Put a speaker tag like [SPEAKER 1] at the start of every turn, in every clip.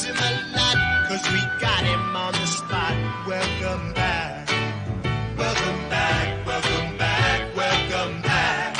[SPEAKER 1] him a lot, 'cause we got him on the spot. Welcome back. Welcome back. Welcome back. Welcome back.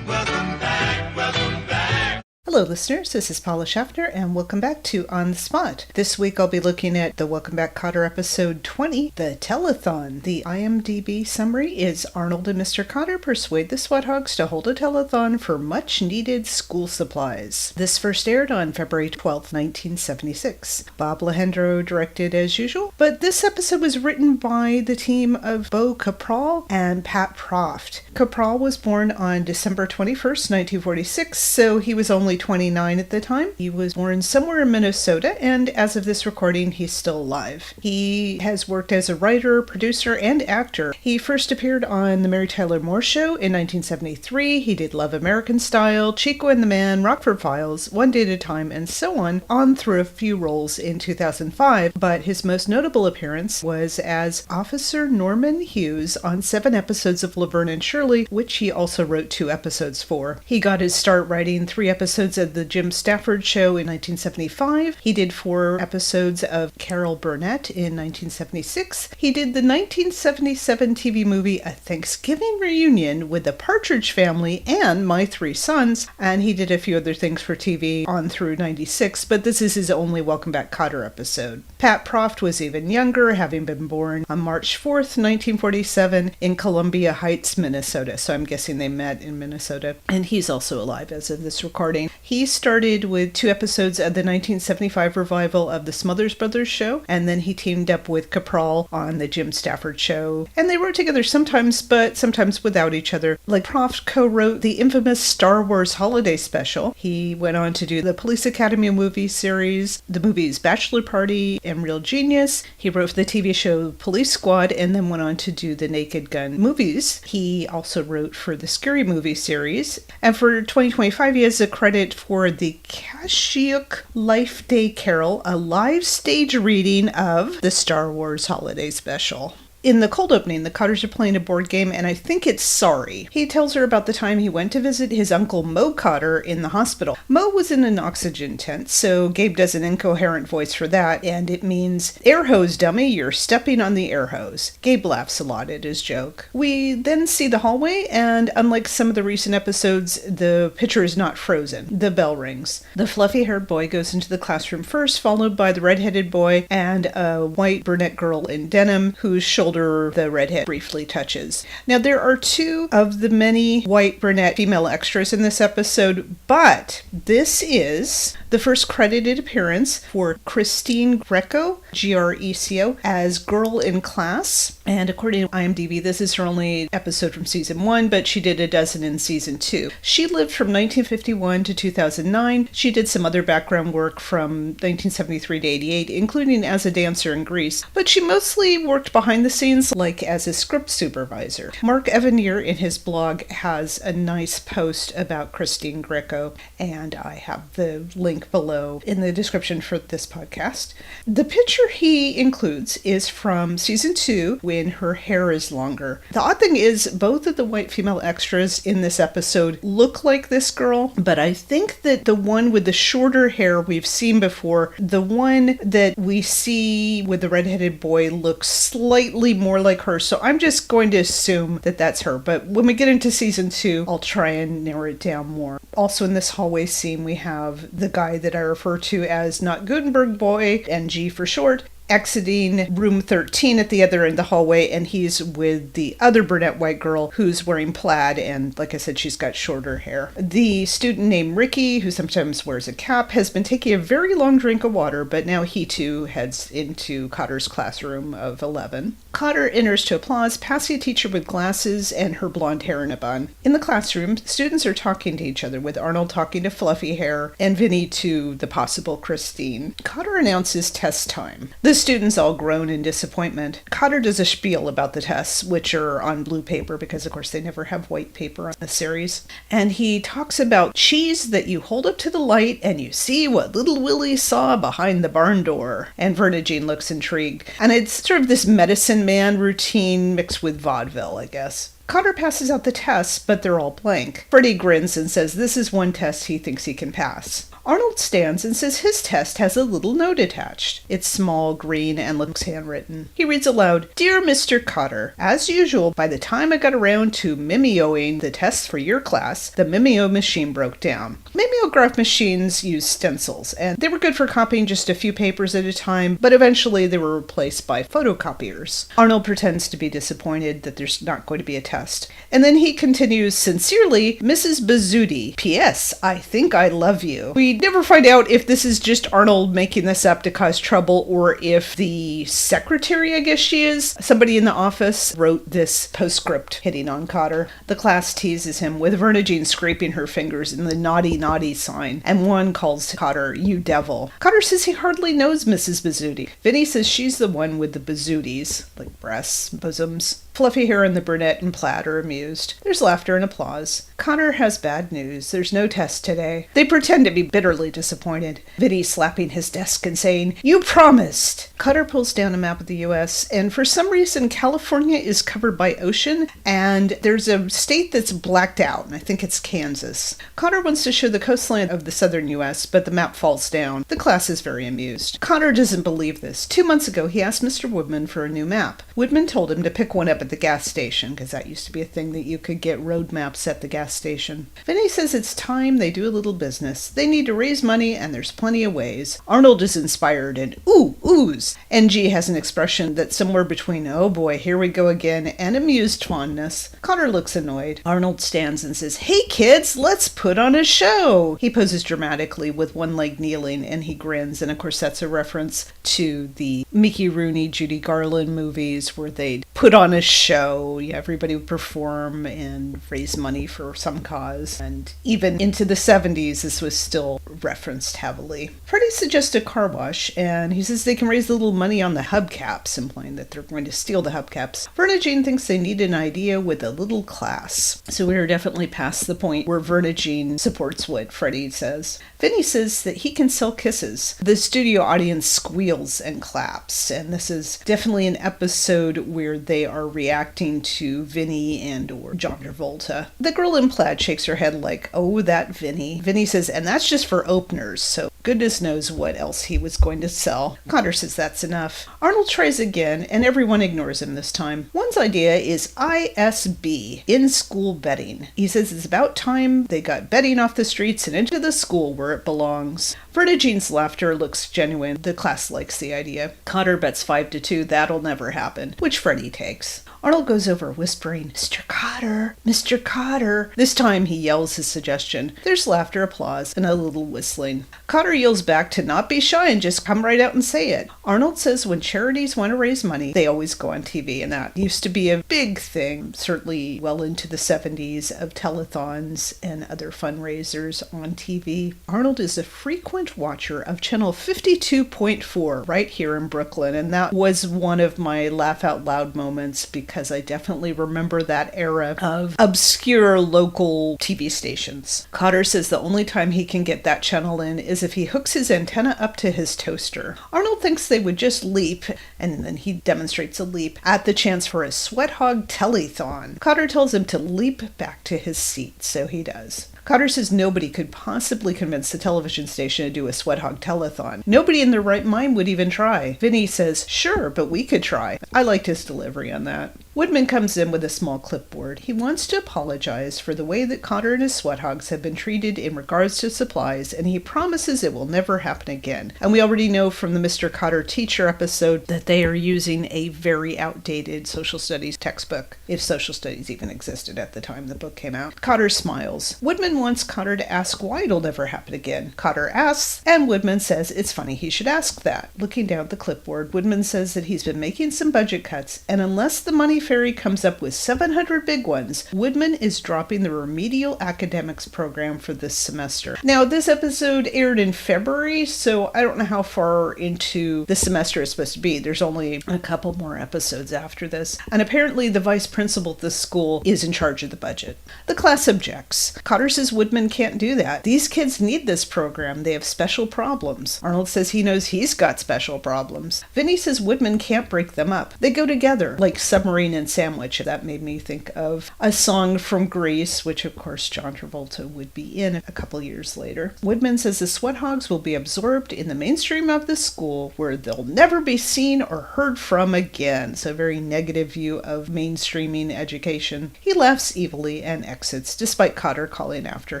[SPEAKER 1] Welcome back. Welcome back.
[SPEAKER 2] Hello listeners, this is Paula Schaffner and welcome back to On the Spot. This week I'll be looking at the Welcome Back Kotter episode 20, the Telethon. The IMDb summary is Arnold and Mr. Kotter persuade the Sweathogs to hold a telethon for much needed school supplies. This first aired on February 12, 1976. Bob Lehendro directed as usual, but this episode was written by the team of Bo Capral and Pat Proft. Capral was born on December 21st, 1946, so he was only 29 at the time. He was born somewhere in Minnesota, and as of this recording, he's still alive. He has worked as a writer, producer, and actor. He first appeared on The Mary Tyler Moore Show in 1973. He did Love American Style, Chico and the Man, Rockford Files, One Day at a Time, and so on through a few roles in 2005, but his most notable appearance was as Officer Norman Hughes on 7 episodes of Laverne and Shirley, which he also wrote 2 episodes for. He got his start writing 3 episodes of The Jim Stafford Show in 1975. He did 4 episodes of Carol Burnett in 1976. He did the 1977 TV movie A Thanksgiving Reunion with the Partridge Family and My 3 Sons, and he did a few other things for TV on through 96, but this is his only Welcome Back Kotter episode. Pat Proft was even younger, having been born on March 4th, 1947 in Columbia Heights, Minnesota, so I'm guessing they met in Minnesota, and he's also alive as of this recording. He started with 2 episodes of the 1975 revival of the Smothers Brothers Show, and then he teamed up with Capral on the Jim Stafford Show. And they wrote together sometimes, but sometimes without each other. Like Proft co-wrote the infamous Star Wars Holiday Special. He went on to do the Police Academy movie series, the movies Bachelor Party and Real Genius. He wrote the TV show Police Squad, and then went on to do the Naked Gun movies. He also wrote for the Scary Movie series. And for 2025, he has a credit for the Kashyyyk Life Day Carol, a live stage reading of the Star Wars Holiday Special. In the cold opening, the Kotters are playing a board game, and I think it's Sorry. He tells her about the time he went to visit his uncle Mo Kotter in the hospital. Mo was in an oxygen tent, so Gabe does an incoherent voice for that, and it means, "Air hose, dummy, you're stepping on the air hose." Gabe laughs a lot at his joke. We then see the hallway, and unlike some of the recent episodes, the picture is not frozen. The bell rings. The fluffy-haired boy goes into the classroom first, followed by the red-headed boy and a white brunette girl in denim whose shoulder the redhead briefly touches. Now, there are 2 of the many white brunette female extras in this episode, but this is the first credited appearance for Christine Greco, Greco, as Girl in Class. And according to IMDb, this is her only episode from season 1, but she did a dozen in season 2. She lived from 1951 to 2009. She did some other background work from 1973 to 88, including as a dancer in Grease, but she mostly worked behind the scenes, like as a script supervisor. Mark Evanier in his blog has a nice post about Christine Greco, and I have the link below in the description for this podcast. The picture he includes is from season 2 when her hair is longer. The odd thing is both of the white female extras in this episode look like this girl, but I think that the one with the shorter hair we've seen before, the one that we see with the redheaded boy looks slightly more like her, so I'm just going to assume that that's her, but when we get into season 2, I'll try and narrow it down more. Also in this hallway scene, we have the guy that I refer to as Not Gutenberg Boy, NG for short, exiting room 13 at the other end of the hallway, and he's with the other brunette white girl who's wearing plaid, and like I said, she's got shorter hair. The student named Ricky, who sometimes wears a cap, has been taking a very long drink of water, but now he too heads into Kotter's classroom of 11. Kotter enters to applause, passing a teacher with glasses and her blonde hair in a bun. In the classroom, students are talking to each other, with Arnold talking to Fluffy Hair and Vinny to the possible Christine. Kotter announces test time. The students all groan in disappointment. Kotter does a spiel about the tests, which are on blue paper because, of course, they never have white paper on the series. And he talks about cheese that you hold up to the light and you see what little Willie saw behind the barn door. And Verna Jean looks intrigued. And it's sort of this medicine man routine mixed with vaudeville, I guess. Kotter passes out the tests, but they're all blank. Freddie grins and says this is one test he thinks he can pass. Arnold stands and says his test has a little note attached. It's small, green, and looks handwritten. He reads aloud, "Dear Mr. Kotter, as usual, by the time I got around to mimeoing the test for your class, the mimeo machine broke down." Mimeograph machines use stencils, and they were good for copying just a few papers at a time, but eventually they were replaced by photocopiers. Arnold pretends to be disappointed that there's not going to be a test. And then he continues, "Sincerely, Mrs. Bazzuti. P.S. I think I love you." We never find out if this is just Arnold making this up to cause trouble, or if the secretary, I guess she is, somebody in the office, wrote this postscript hitting on Kotter. The class teases him with Verna Jean scraping her fingers in the naughty sign, and one calls Kotter, "You devil." Kotter says he hardly knows Mrs. Bazzuti. Vinny says she's the one with the bazooties, like breasts, bosoms. Fluffy hair and the brunette and plaid are amused. There's laughter and applause. Kotter has bad news. There's no test today. They pretend to be bitterly disappointed. Vinny slapping his desk and saying, "You promised!" Kotter pulls down a map of the U.S., and for some reason California is covered by ocean, and there's a state that's blacked out, and I think it's Kansas. Kotter wants to show the coastline of the southern U.S., but the map falls down. The class is very amused. Kotter doesn't believe this. 2 months ago, he asked Mr. Woodman for a new map. Woodman told him to pick one up at the gas station, because that used to be a thing that you could get road maps at the gas station. Vinny says it's time they do a little business. They need to raise money, and there's plenty of ways. Arnold is inspired and oohs. NG has an expression that's somewhere between "oh boy, here we go again" and amused fondness. Kotter looks annoyed. Arnold stands and says, "Hey kids, let's put on a show." He poses dramatically with one leg kneeling, and he grins, and of course that's a reference to the Mickey Rooney, Judy Garland movies where they'd put on a show. Everybody would perform and raise money for some cause. And even into the 70s, this was still referenced heavily. Freddie suggests a car wash, and he says they can raise a little money on the hubcaps, implying that they're going to steal the hubcaps. Verna Jean thinks they need an idea with a little class. So we are definitely past the point where Verna Jean supports what Freddie says. Vinny says that he can sell kisses. The studio audience squeals and claps, and this is definitely an episode where they are reacting to Vinny and or John Travolta. The girl in plaid shakes her head like, "Oh, that Vinny." Vinny says, "And that's just for openers, so goodness knows what else he was going to sell." Kotter says that's enough. Arnold tries again, and everyone ignores him this time. One's idea is ISB, in-school betting. He says it's about time they got betting off the streets and into the school where it belongs. Verna Jean's laughter looks genuine. The class likes the idea. Kotter bets 5-2 that'll never happen, which Freddie takes. Arnold goes over whispering, "Mr. Kotter, Mr. Kotter." This time he yells his suggestion. There's laughter, applause, and a little whistling. Kotter yells back to not be shy and just come right out and say it. Arnold says when charities want to raise money, they always go on TV, and that used to be a big thing, certainly well into the 70s, of telethons and other fundraisers on TV. Arnold is a frequent watcher of channel 52.4 right here in Brooklyn, and that was one of my laugh out loud moments because I definitely remember that era of obscure local TV stations. Kotter says the only time he can get that channel in is if he hooks his antenna up to his toaster. Arnold thinks they would just leap, and then he demonstrates a leap, at the chance for a Sweathog Telethon. Kotter tells him to leap back to his seat, so he does. Kotter says nobody could possibly convince the television station to do a Sweathog telethon. Nobody in their right mind would even try. Vinny says, "Sure, but we could try." I liked his delivery on that. Woodman comes in with a small clipboard. He wants to apologize for the way that Kotter and his Sweathogs have been treated in regards to supplies, and he promises it will never happen again. And we already know from the Mr. Kotter teacher episode that they are using a very outdated social studies textbook, if social studies even existed at the time the book came out. Kotter smiles. Woodman wants Kotter to ask why it'll never happen again. Kotter asks, and Woodman says it's funny he should ask that. Looking down at the clipboard, Woodman says that he's been making some budget cuts, and unless the money fairy comes up with 700 big ones, Woodman is dropping the remedial academics program for this semester. Now, this episode aired in February, so I don't know how far into the semester it's supposed to be. There's only a couple more episodes after this, and apparently the vice principal at this school is in charge of the budget. The class objects. Kotter says Woodman can't do that. These kids need this program. They have special problems. Arnold says he knows he's got special problems. Vinny says Woodman can't break them up. They go together, like submarine and Sandwich. That made me think of a song from Grease, which of course John Travolta would be in a couple years later. Woodman says the Sweathogs will be absorbed in the mainstream of the school where they'll never be seen or heard from again. So a very negative view of mainstreaming education. He laughs evilly and exits, despite Kotter calling after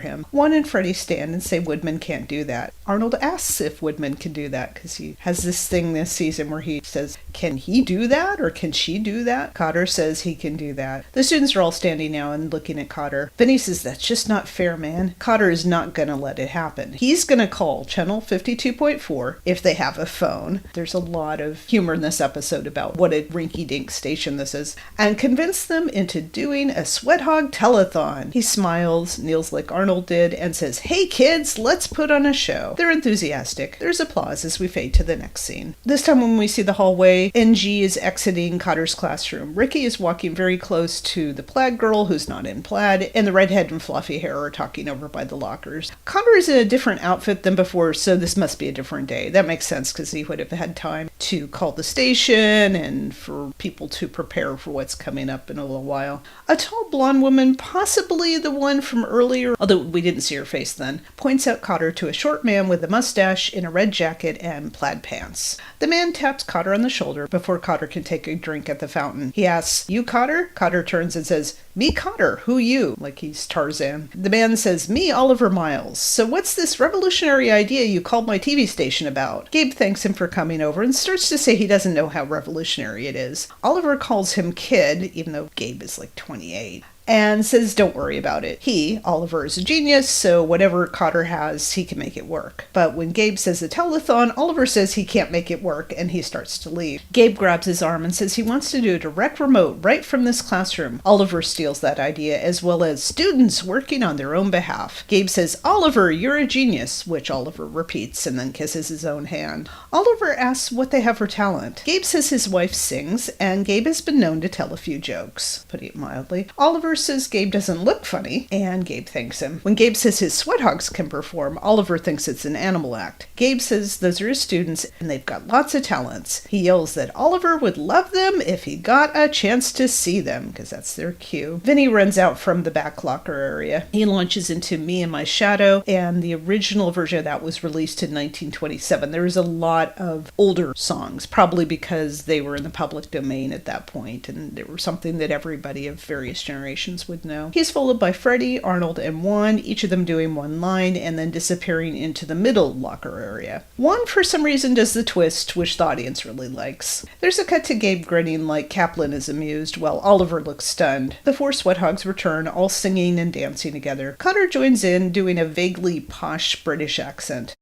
[SPEAKER 2] him. Juan and Freddie stand and say Woodman can't do that. Arnold asks if Woodman can do that, because he has this thing this season where he says, can he do that or can she do that? Kotter says he can do that. The students are all standing now and looking at Kotter. Vinny says, that's just not fair, man. Kotter is not going to let it happen. He's going to call channel 52.4 if they have a phone. There's a lot of humor in this episode about what a rinky-dink station this is, and convince them into doing a Sweathog telethon. He smiles, kneels like Arnold did, and says, hey kids, let's put on a show. They're enthusiastic. There's applause as we fade to the next scene. This time when we see the hallway, NG is exiting Kotter's classroom. Ricky is walking very close to the plaid girl who's not in plaid, and the redhead and fluffy hair are talking over by the lockers. Kotter is in a different outfit than before, so this must be a different day. That makes sense because he would have had time to call the station and for people to prepare for what's coming up in a little while. A tall blonde woman, possibly the one from earlier, although we didn't see her face then, points out Kotter to a short man with a mustache in a red jacket and plaid pants. The man taps Kotter on the shoulder before Kotter can take a drink at the fountain. He asks, you Kotter? Kotter turns and says, me Kotter, who you? Like he's Tarzan. The man says, me Oliver Miles. So what's this revolutionary idea you called my TV station about? Gabe thanks him for coming over and starts to say he doesn't know how revolutionary it is. Oliver calls him kid, even though Gabe is like 28. And says don't worry about it. He, Oliver, is a genius, so whatever Kotter has, he can make it work. But when Gabe says the telethon, Oliver says he can't make it work, and he starts to leave. Gabe grabs his arm and says he wants to do a direct remote right from this classroom. Oliver steals that idea, as well as students working on their own behalf. Gabe says, Oliver, you're a genius, which Oliver repeats and then kisses his own hand. Oliver asks what they have for talent. Gabe says his wife sings, and Gabe has been known to tell a few jokes, putting it mildly. Oliver says Gabe doesn't look funny, and Gabe thanks him. When Gabe says his Sweathogs can perform, Oliver thinks it's an animal act. Gabe says those are his students, and they've got lots of talents. He yells that Oliver would love them if he got a chance to see them, because that's their cue. Vinny runs out from the back locker area. He launches into Me and My Shadow, and the original version of that was released in 1927. There was a lot of older songs, probably because they were in the public domain at that point, and they were something that everybody of various generations would know. He's followed by Freddie, Arnold, and Juan, each of them doing one line and then disappearing into the middle locker area. Juan, for some reason, does the twist, which the audience really likes. There's a cut to Gabe grinning like Kaplan is amused, while Oliver looks stunned. The four Sweathogs return, all singing and dancing together. Kotter joins in, doing a vaguely posh British accent.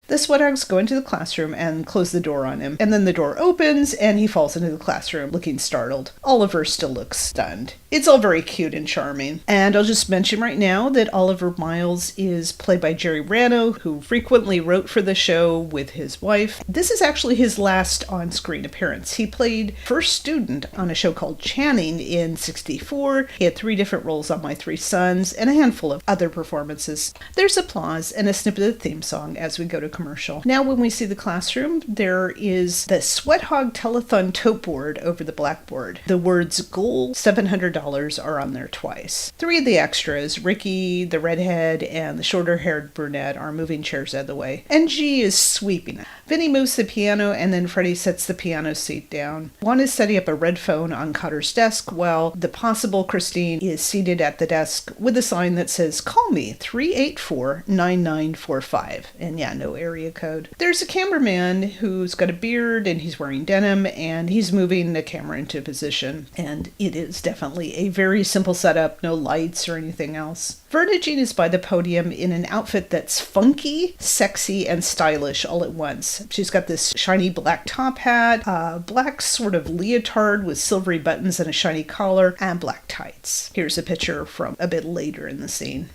[SPEAKER 2] The Sweathogs go into the classroom and close the door on him, and then the door opens and he falls into the classroom looking startled. Oliver still looks stunned. It's all very cute and charming. And I'll just mention right now that Oliver Miles is played by Jerry Rano, who frequently wrote for the show with his wife. This is actually his last on-screen appearance. He played first student on a show called Channing in '64. He had 3 different roles on My Three Sons and a handful of other performances. There's applause and a snippet of the theme song as we go to commercial. Now when we see the classroom, there is the Sweathog Telethon tote board over the blackboard. The words goal $700 are on there twice. 3 of the extras, Ricky, the redhead, and the shorter-haired brunette, are moving chairs out of the way. NG is sweeping. Vinny moves the piano, and then Freddie sets the piano seat down. Juan is setting up a red phone on Kotter's desk, while the possible Christine is seated at the desk with a sign that says, call me, 384-9945. And yeah, no area code. There's a cameraman who's got a beard, and he's wearing denim, and he's moving the camera into position. And it is definitely a very simple setup, no lights or anything else. Verna Jean is by the podium in an outfit that's funky, sexy, and stylish all at once. She's got this shiny black top hat, a black sort of leotard with silvery buttons and a shiny collar, and black tights. Here's a picture from a bit later in the scene.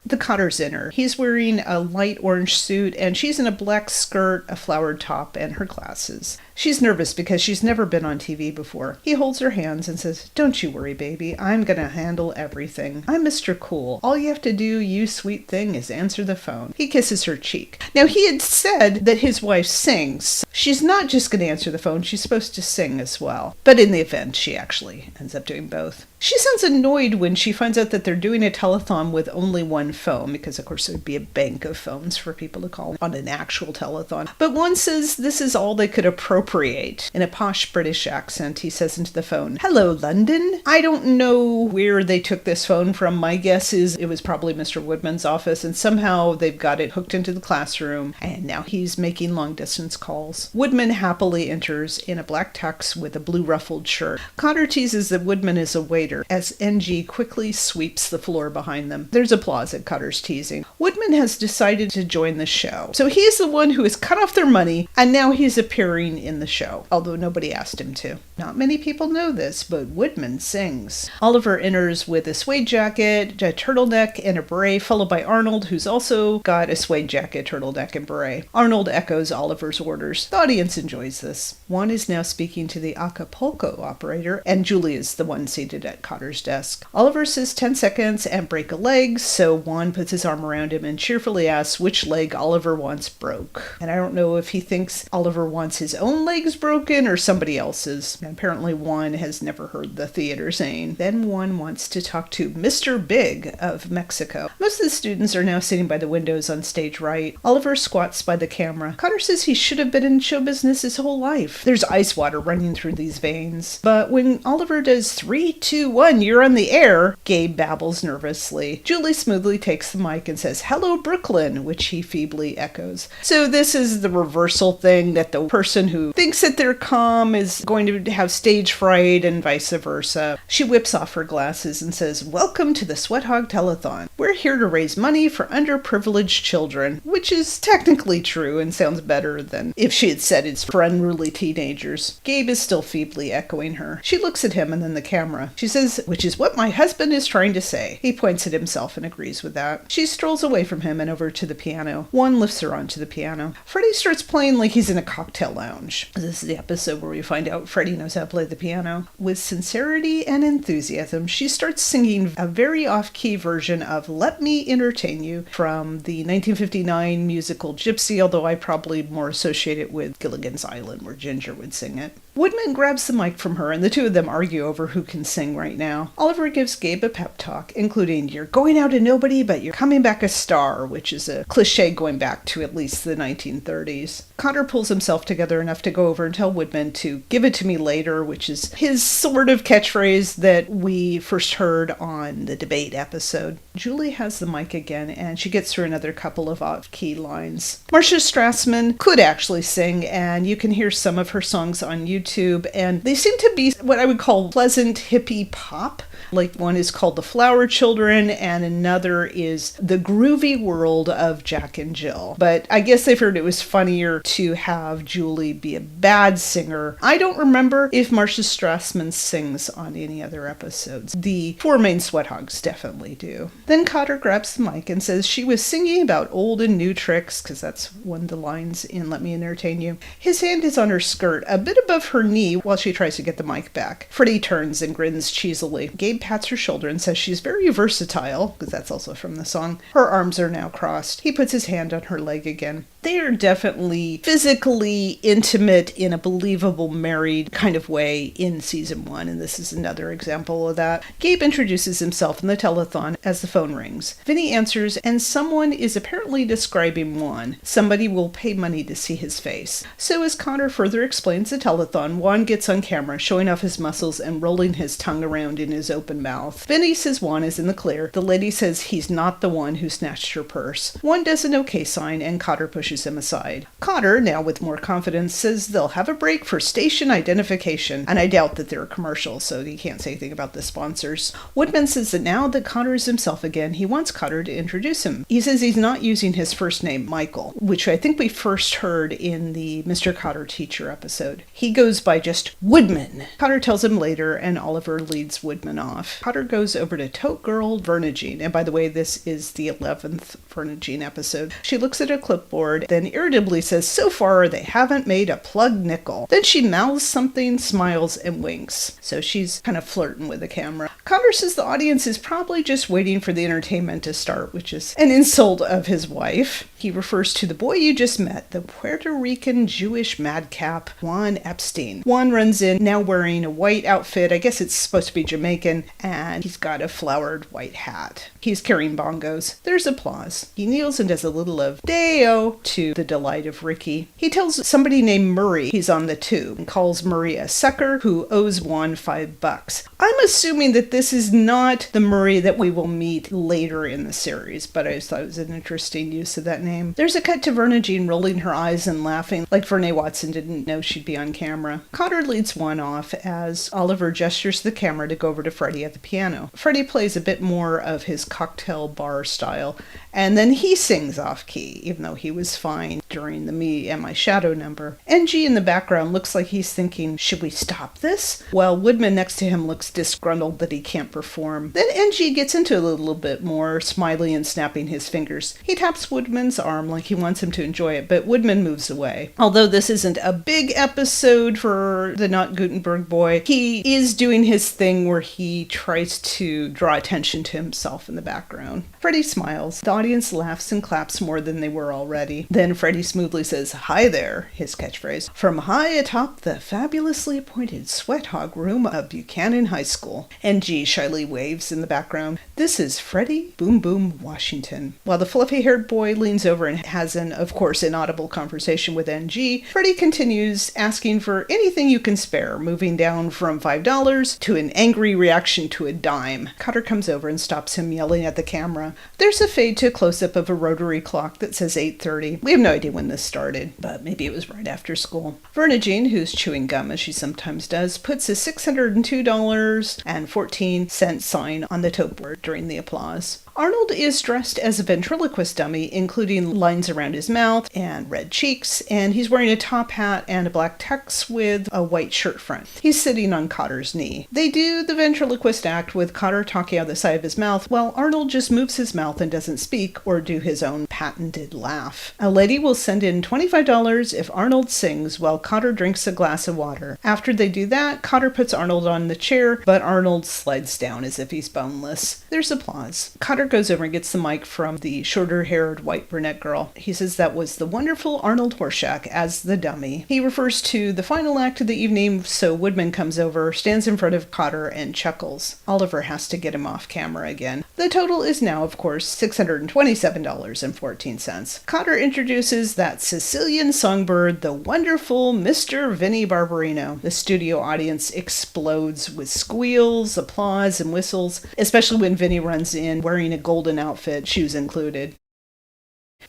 [SPEAKER 2] The Kotter's in her. He's wearing a light orange suit, and she's in a black skirt, a flowered top, and her glasses. She's nervous because she's never been on TV before. He holds her hands and says, "Don't you worry, baby. I'm gonna handle everything. I'm Mr. Cool. All you have to do, you sweet thing, is answer the phone." He kisses her cheek. Now, he had said that his wife sings. She's not just gonna answer the phone, she's supposed to sing as well. But in the event, she actually ends up doing both. She sounds annoyed when she finds out that they're doing a telethon with only one phone, because of course it would be a bank of phones for people to call on an actual telethon. But one says this is all they could appropriate. In a posh British accent, he says into the phone, "Hello, London." I don't know where they took this phone from. My guess is it was probably Mr. Woodman's office, and somehow they've got it hooked into the classroom, and now he's making long-distance calls. Woodman happily enters in a black tux with a blue ruffled shirt. Kotter teases that Woodman is a waiter as NG quickly sweeps the floor behind them. There's applause at Kotter's teasing. Woodman has decided to join the show. So he's the one who has cut off their money, and now he's appearing in the show, although nobody asked him to. Not many people know this, but Woodman sings. Oliver enters with a suede jacket, a turtleneck, and a beret, followed by Arnold, who's also got a suede jacket, turtleneck, and beret. Arnold echoes Oliver's orders. The audience enjoys this. Juan is now speaking to the Acapulco operator, and Julie is the one seated at Kotter's desk. Oliver says 10 seconds and break a leg, so Juan puts his arm around him and cheerfully asks which leg Oliver wants broke. And I don't know if he thinks Oliver wants his own legs broken or somebody else's. And apparently Juan has never heard the theater saying. Then Juan wants to talk to Mr. Big of Mexico. Most of the students are now sitting by the windows on stage right. Oliver squats by the camera. Kotter says he should have been in show business his whole life. There's ice water running through these veins. But when Oliver does 3, 2, 1, you're on the air, Gabe babbles nervously. Julie smoothly takes the mic and says, "Hello, Brooklyn," which he feebly echoes. So this is the reversal thing, that the person who thinks that they're calm is going to have stage fright and vice versa. She whips off her glasses and says, "Welcome to the Sweathog Telethon. We're here to raise money for underprivileged children," which is technically true and sounds better than if she had said it's for unruly teenagers. Gabe is still feebly echoing her. She looks at him and then the camera. She says, "Which is what my husband is trying to say." He points at himself and agrees with that. She strolls away from him and over to the piano. Juan lifts her onto the piano. Freddie starts playing like he's in a cocktail lounge. This is the episode where we find out Freddie knows how to play the piano. With sincerity and enthusiasm, she starts singing a very off-key version of "Let Me Entertain You" from the 1959 musical Gypsy, although I probably more associate it with Gilligan's Island, where Ginger would sing it. Woodman grabs the mic from her, and the two of them argue over who can sing right now. Oliver gives Gabe a pep talk, including, "You're going out a nobody, but you're coming back a star," which is a cliche going back to at least the 1930s. Kotter pulls himself together enough to go over and tell Woodman to "give it to me later," which is his sort of catchphrase that we first heard on the debate episode. Julie has the mic again, and she gets through another couple of off-key lines. Marcia Strassman could actually sing, and you can hear some of her songs on YouTube, and they seem to be what I would call pleasant hippie pop. Like one is called The Flower Children, and another is The Groovy World of Jack and Jill. But I guess they figured it was funnier to have Julie be a bad singer. I don't remember if Marcia Strassman sings on any other episodes. The four main Sweathogs definitely do. Then Kotter grabs the mic and says she was singing about old and new tricks, because that's one of the lines in Let Me Entertain You. His hand is on her skirt, a bit above her knee, while she tries to get the mic back. Freddie turns and grins cheesily. Gabe pats her shoulder and says she's very versatile, because that's also from the song. Her arms are now crossed. He puts his hand on her leg again. They are definitely physically intimate in a believable married kind of way in season 1, and this is another example of that. Gabe introduces himself in the telethon as the phone rings. Vinny answers, and someone is apparently describing Juan. Somebody will pay money to see his face. So as Kotter further explains the telethon, Juan gets on camera, showing off his muscles and rolling his tongue around in his open mouth. Vinny says Juan is in the clear. The lady says he's not the one who snatched her purse. Juan does an okay sign, and Kotter pushes him aside. Kotter, now with more confidence, says they'll have a break for station identification, and I doubt that they're a commercial, so he can't say anything about the sponsors. Woodman says that now that Kotter is himself again, he wants Kotter to introduce him. He says he's not using his first name, Michael, which I think we first heard in the Mr. Kotter teacher episode. He goes by just Woodman. Kotter tells him later, and Oliver leads Woodman off. off. Kotter goes over to Tote Girl Vernagine, and by the way, this is the 11th Vernagine episode. She looks at a clipboard, then irritably says, "So far, they haven't made a plug nickel." Then she mouths something, smiles, and winks. So she's kind of flirting with the camera. Kotter says the audience is probably just waiting for the entertainment to start, which is an insult of his wife. He refers to the boy you just met, the Puerto Rican Jewish madcap, Juan Epstein. Juan runs in, now wearing a white outfit. I guess it's supposed to be Jamaican, and he's got a flowered white hat. He's carrying bongos. There's applause. He kneels and does a little of Deo to the delight of Ricky. He tells somebody named Murray he's on the tube and calls Murray a sucker who owes Juan $5. I'm assuming that this is not the Murray that we will meet later in the series, but I just thought it was an interesting use of that name. There's a cut to Vernagine rolling her eyes and laughing like Vernee Watson didn't know she'd be on camera. Kotter leads Juan off as Oliver gestures the camera to go over to Freddie at the piano. Freddie plays a bit more of his cocktail bar style, and then he sings off-key, even though he was fine during the Me and My Shadow number. NG in the background looks like he's thinking, should we stop this? While Woodman next to him looks disgruntled that he can't perform. Then NG gets into it a little bit more, smiling and snapping his fingers. He taps Woodman's arm like he wants him to enjoy it, but Woodman moves away. Although this isn't a big episode for the Not Gutenberg boy, he is doing his thing where he tries to draw attention to himself in the background. Freddie smiles. The audience laughs and claps more than they were already. Then Freddie smoothly says, "Hi there," his catchphrase, from high atop the fabulously appointed Sweathog room of Buchanan High School. NG shyly waves in the background. This is Freddie Boom Boom Washington. While the fluffy-haired boy leans over and has an, of course, inaudible conversation with NG, Freddie continues asking for anything you can spare, moving down from $5 to an angry reaction to a dime. Kotter comes over and stops him, yelling at the camera. There's a fade to a close-up of a rotary clock that says 8:30. We have no idea when this started, but maybe it was right after school. Vernagine, who's chewing gum as she sometimes does, puts a $602.14 sign on the tote board during the applause. Arnold is dressed as a ventriloquist dummy, including lines around his mouth and red cheeks, and he's wearing a top hat and a black tux with a white shirt front. He's sitting on Cotter's knee. They do the ventriloquist act with Kotter talking out the side of his mouth, while Arnold just moves his mouth and doesn't speak or do his own patented laugh. A lady will send in $25 if Arnold sings while Kotter drinks a glass of water. After they do that, Kotter puts Arnold on the chair, but Arnold slides down as if he's boneless. There's applause. Kotter goes over and gets the mic from the shorter-haired white brunette girl. He says that was the wonderful Arnold Horshack as the dummy. He refers to the final act of the evening, so Woodman comes over, stands in front of Kotter, and chuckles. Oliver has to get him off camera again. The total is now, of course, $627.14. Kotter introduces that Sicilian songbird, the wonderful Mr. Vinnie Barbarino. The studio audience explodes with squeals, applause, and whistles, especially when Vinnie runs in wearing a golden outfit, shoes included.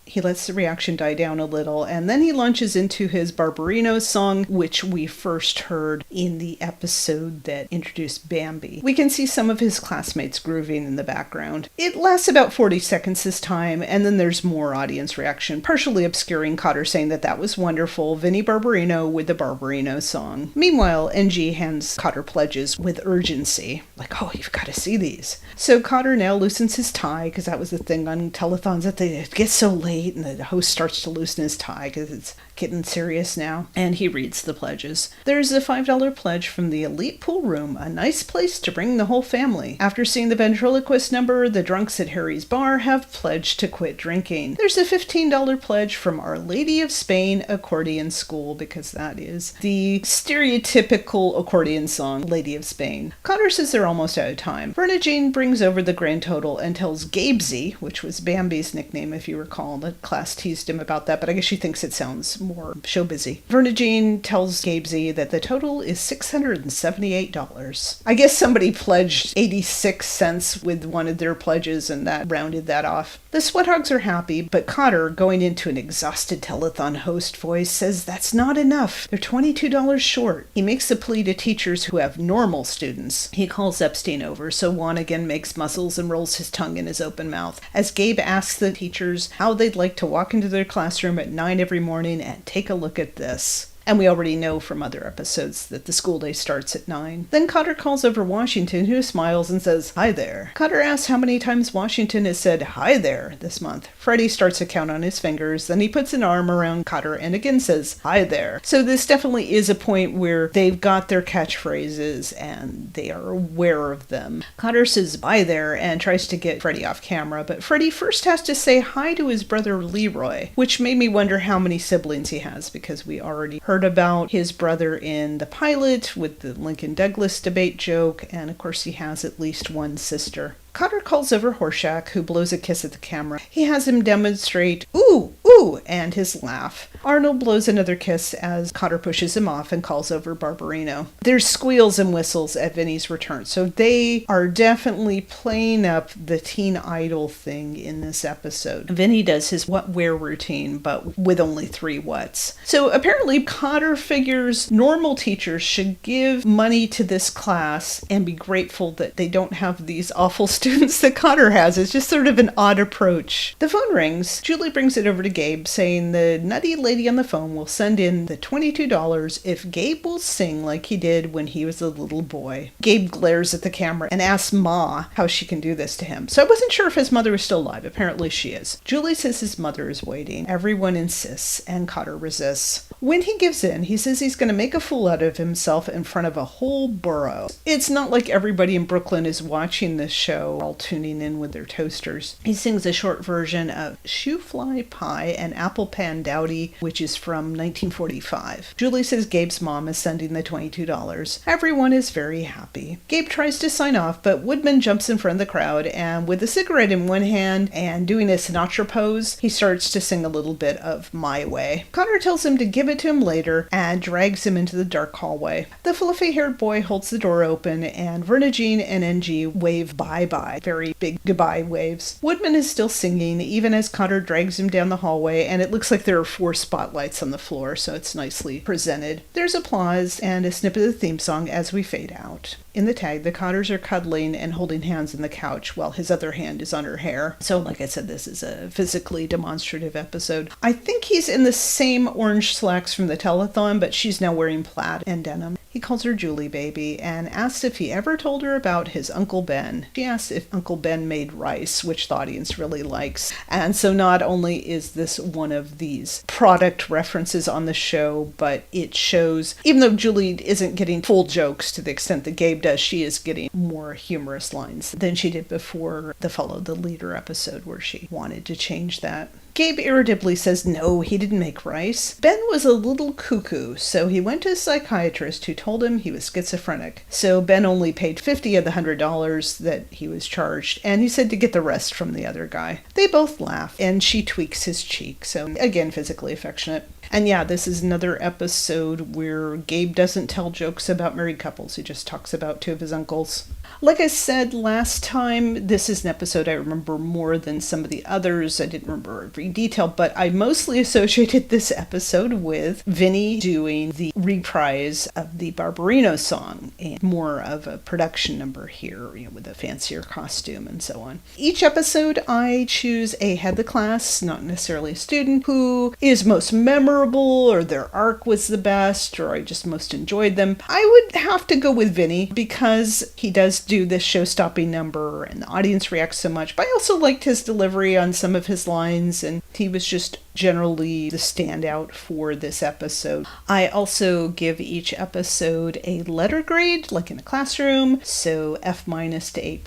[SPEAKER 2] He lets the reaction die down a little, and then he launches into his Barbarino song, which we first heard in the episode that introduced Bambi. We can see some of his classmates grooving in the background. It lasts about 40 seconds this time, and then there's more audience reaction, partially obscuring Kotter saying that that was wonderful, Vinnie Barbarino with the Barbarino song. Meanwhile, NG hands Kotter pledges with urgency, like, oh, you've got to see these. So Kotter now loosens his tie, because that was the thing on telethons, that they get so late and the host starts to loosen his tie because it's getting serious now, and he reads the pledges. There's a $5 pledge from the Elite Pool Room, a nice place to bring the whole family. After seeing the ventriloquist number, the drunks at Harry's bar have pledged to quit drinking. There's a $15 pledge from Our Lady of Spain Accordion School, because that is the stereotypical accordion song, Lady of Spain. Kotter says they're almost out of time. Vernagine brings over the grand total and tells Gabesy, which was Bambi's nickname if you recall, the class teased him about that, but I guess she thinks it sounds more show busy. Vernagine tells Gabesy that the total is $678. I guess somebody pledged 86 cents with one of their pledges, and that rounded that off. The Sweathogs are happy, but Kotter, going into an exhausted telethon host voice, says that's not enough. They're $22 short. He makes a plea to teachers who have normal students. He calls Epstein over, so Juan again makes muscles and rolls his tongue in his open mouth, as Gabe asks the teachers how they'd like to walk into their classroom at 9 every morning and take a look at this. And we already know from other episodes that the school day starts at 9. Then Kotter calls over Washington, who smiles and says, "Hi there." Kotter asks how many times Washington has said "hi there" this month. Freddie starts to count on his fingers, then he puts an arm around Kotter and again says, "Hi there." So this definitely is a point where they've got their catchphrases and they are aware of them. Kotter says "bye there" and tries to get Freddie off camera, but Freddie first has to say hi to his brother Leroy, which made me wonder how many siblings he has, because we already heard about his brother in the pilot with the Lincoln Douglas debate joke, and of course he has at least one sister. Kotter calls over Horshack, who blows a kiss at the camera. He has him demonstrate "ooh, ooh," and his laugh. Arnold blows another kiss as Kotter pushes him off and calls over Barbarino. There's squeals and whistles at Vinny's return, so they are definitely playing up the teen idol thing in this episode. Vinny does his what-where routine, but with only 3 whats. So apparently Kotter figures normal teachers should give money to this class and be grateful that they don't have these awful students that Kotter has. It's just sort of an odd approach. The phone rings. Julie brings it over to Gabe, saying the nutty lady on the phone will send in the $22 if Gabe will sing like he did when he was a little boy. Gabe glares at the camera and asks Ma how she can do this to him. So I wasn't sure if his mother was still alive. Apparently she is. Julie says his mother is waiting. Everyone insists, and Kotter resists. When he gives in, he says he's going to make a fool out of himself in front of a whole borough. It's not like everybody in Brooklyn is watching this show all tuning in with their toasters. He sings a short version of Shoe Fly Pie and Apple Pan Dowdy, which is from 1945. Julie says Gabe's mom is sending the $22. Everyone is very happy. Gabe tries to sign off, but Woodman jumps in front of the crowd, and with a cigarette in one hand and doing a Sinatra pose, he starts to sing a little bit of My Way. Kotter tells him to give it to him later and drags him into the dark hallway. The fluffy-haired boy holds the door open, and Verna Jean and NG wave bye-bye. Very big goodbye waves. Woodman is still singing, even as Kotter drags him down the hallway, and it looks like there are 4 spotlights on the floor, so it's nicely presented. There's applause and a snippet of the theme song as we fade out. In the tag, the Kotters are cuddling and holding hands on the couch while his other hand is on her hair. So, like I said, this is a physically demonstrative episode. I think he's in the same orange slacks from the telethon, but she's now wearing plaid and denim. He calls her Julie Baby and asks if he ever told her about his Uncle Ben. She asks if Uncle Ben made rice, which the audience really likes. And so not only is this one of these product references on the show, but it shows, even though Julie isn't getting full jokes to the extent that Gabe does, she is getting more humorous lines than she did before the Follow the Leader episode, where she wanted to change that. Gabe irritably says no, he didn't make rice. Ben was a little cuckoo, so he went to a psychiatrist who told him he was schizophrenic. So Ben only paid $50 of the $100 that he was charged, and he said to get the rest from the other guy. They both laugh, and she tweaks his cheek, so again, physically affectionate. And yeah, this is another episode where Gabe doesn't tell jokes about married couples. He just talks about 2 of his uncles. Like I said last time, this is an episode I remember more than some of the others. I didn't remember every detail, but I mostly associated this episode with Vinny doing the reprise of the Barbarino song, and more of a production number here, with a fancier costume and so on. Each episode, I choose a head of the class, not necessarily a student, who is most memorable, or their arc was the best, or I just most enjoyed them. I would have to go with Vinny, because he does do this show-stopping number and the audience reacts so much, but I also liked his delivery on some of his lines, and he was just generally the standout for this episode. I also give each episode a letter grade, like in a classroom, so F- to A+.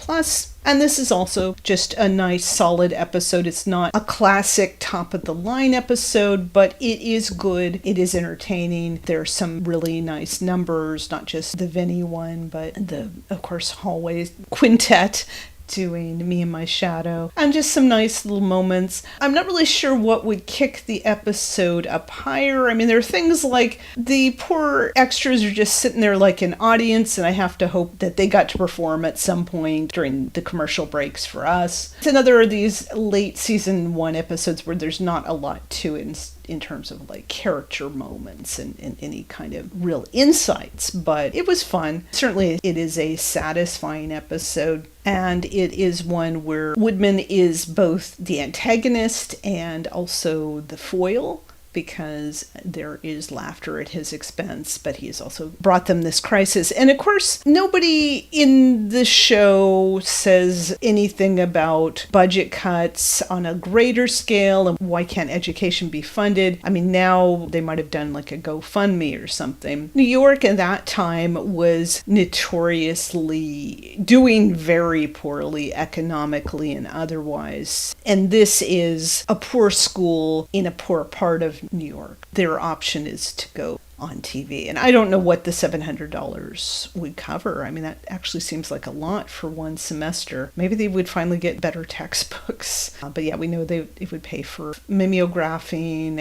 [SPEAKER 2] And this is also just a nice, solid episode. It's not a classic top-of-the-line episode, but it is good. It is entertaining. There are some really nice numbers, not just the Vinny one, but the, of course, Hallway Quintet doing Me and My Shadow, and just some nice little moments. I'm not really sure what would kick the episode up higher. I mean, there are things like the poor extras are just sitting there like an audience, and I have to hope that they got to perform at some point during the commercial breaks for us. It's another of these late season 1 episodes where there's not a lot to it in terms of like character moments and any kind of real insights, but it was fun. Certainly it is a satisfying episode, and it is one where Woodman is both the antagonist and also the foil, because there is laughter at his expense, but he has also brought them this crisis. And of course, nobody in the show says anything about budget cuts on a greater scale and why can't education be funded. I mean, now they might have done like a GoFundMe or something. New York at that time was notoriously doing very poorly economically and otherwise. And this is a poor school in a poor part of New York. Their option is to go on TV. And I don't know what the $700 would cover. I mean, that actually seems like a lot for one semester. Maybe they would finally get better textbooks. But yeah, we know it would pay for mimeographing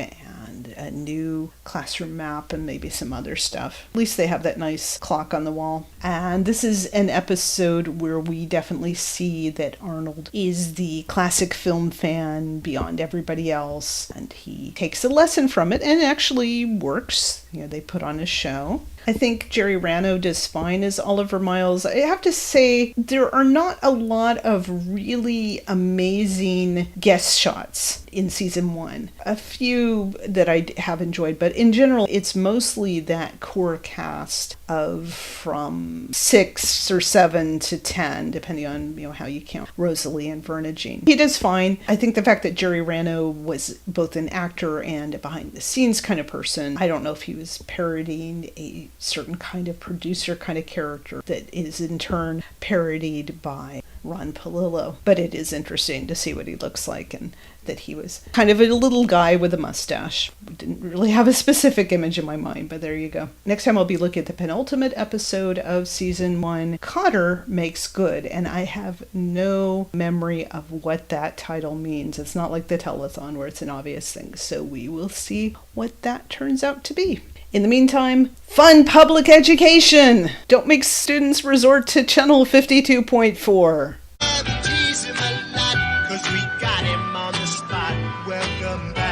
[SPEAKER 2] and a new classroom map and maybe some other stuff. At least they have that nice clock on the wall. And this is an episode where we definitely see that Arnold is the classic film fan beyond everybody else. And he takes a lesson from it and actually works. You know, they put on a show. I think Jerry Rano does fine as Oliver Miles. I have to say, there are not a lot of really amazing guest shots in season 1. A few that I have enjoyed, but in general, it's mostly that core cast of from 6 or 7 to 10, depending on how you count Rosalie and Verna Jean. He does fine. I think the fact that Jerry Rano was both an actor and a behind-the-scenes kind of person, I don't know if he was parodying a certain kind of producer kind of character that is in turn parodied by Ron Palillo. But it is interesting to see what he looks like and that he was kind of a little guy with a mustache. I didn't really have a specific image in my mind, but there you go. Next time I'll be looking at the penultimate episode of season 1, Kotter Makes Good, and I have no memory of what that title means. It's not like the telethon where it's an obvious thing, so we will see what that turns out to be. In the meantime, fund public education! Don't make students resort to channel 52.4.
[SPEAKER 1] Tease him a lot, 'cause we got him on the spot. Welcome back.